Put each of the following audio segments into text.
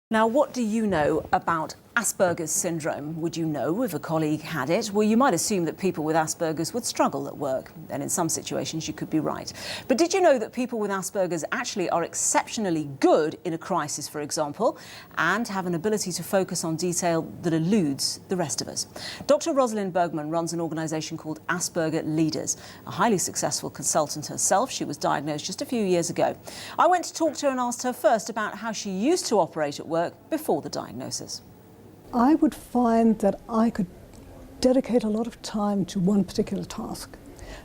Now, what do you know about Asperger's syndrome? Would you know if a colleague had it? Well, you might assume that people with Asperger's would struggle at work, and in some situations you could be right. But did you know that people with Asperger's actually are exceptionally good in a crisis, for example, and have an ability to focus on detail that eludes the rest of us? Dr. Rosalind Bergman runs an organisation called Asperger Leaders, a highly successful consultant herself. She was diagnosed just a few years ago. I went to talk to her and asked her first about how she used to operate at work before the diagnosis. I would find that I could dedicate a lot of time to one particular task.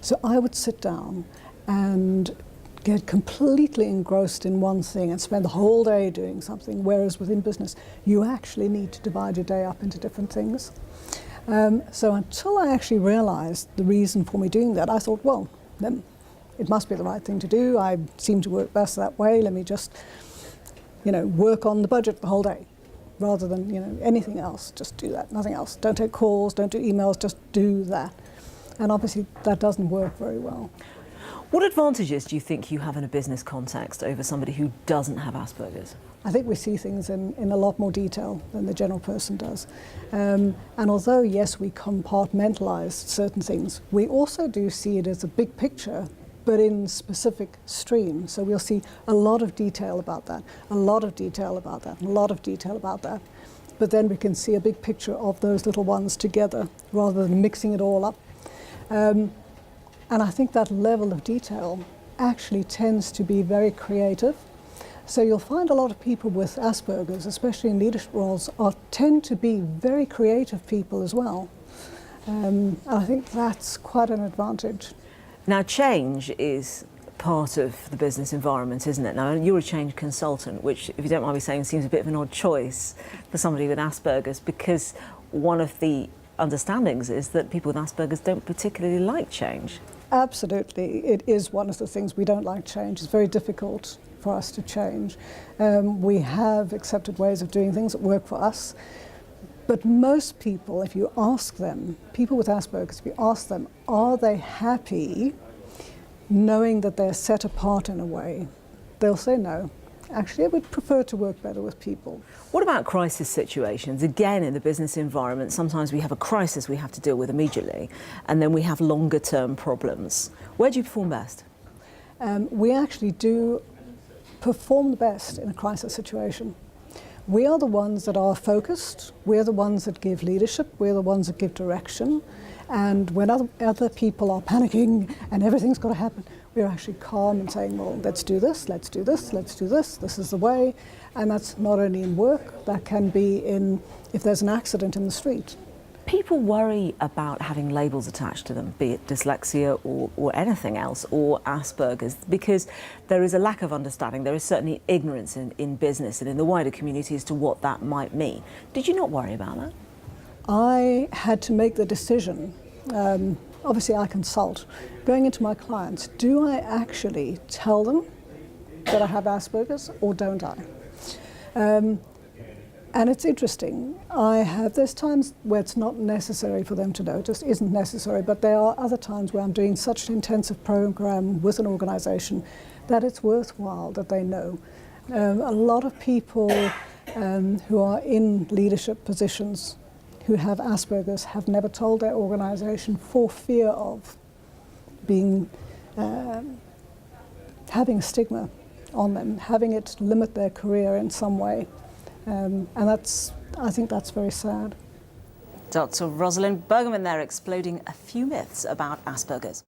So I would sit down and get completely engrossed in one thing and spend the whole day doing something, whereas within business, you actually need to divide your day up into different things. So until I actually realized the reason for me doing that, I thought, well, then it must be the right thing to do. I seem to work best that way. Let me just, work on the budget the whole day. Rather than anything else, just do that, nothing else. Don't take calls, don't do emails, just do that. And obviously that doesn't work very well. What advantages do you think you have in a business context over somebody who doesn't have Asperger's? I think we see things in a lot more detail than the general person does. And although, yes, we compartmentalize certain things, we also do see it as a big picture, but in specific streams. So we'll see a lot of detail about that, a lot of detail about that, a lot of detail about that. But then we can see a big picture of those little ones together rather than mixing it all up. And I think that level of detail actually tends to be very creative. So you'll find a lot of people with Asperger's, especially in leadership roles, tend to be very creative people as well. I think that's quite an advantage. Now, change is part of the business environment, isn't it? Now, you're a change consultant, which, if you don't mind me saying, seems a bit of an odd choice for somebody with Asperger's, because one of the understandings is that people with Asperger's don't particularly like change. Absolutely. It is one of the things we don't like change. It's very difficult for us to change. We have accepted ways of doing things that work for us. But most people, if you ask them, people with Asperger's, if you ask them, are they happy knowing that they're set apart in a way? They'll say no. Actually, I would prefer to work better with people. What about crisis situations? Again, in the business environment, sometimes we have a crisis we have to deal with immediately, and then we have longer term problems. Where do you perform best? We actually do perform the best in a crisis situation. We are the ones that are focused, we're the ones that give leadership, we're the ones that give direction, and when other people are panicking and everything's got to happen, we're actually calm and saying, well, let's do this, let's do this, let's do this, this is the way. And that's not only in work, that can be if there's an accident in the street. People worry about having labels attached to them, be it dyslexia or anything else, or Asperger's, because there is a lack of understanding. There is certainly ignorance in business and in the wider community as to what that might mean. Did you not worry about that? I had to make the decision. Obviously, I consult. Going into my clients, do I actually tell them that I have Asperger's or don't I? And it's interesting. There's times where it's not necessary for them to know, it just isn't necessary, but there are other times where I'm doing such an intensive program with an organization that it's worthwhile that they know. A lot of people who are in leadership positions who have Asperger's have never told their organization for fear of having a stigma on them, having it limit their career in some way. And I think that's very sad. Dr. Rosalind Bergman there exploding a few myths about Asperger's.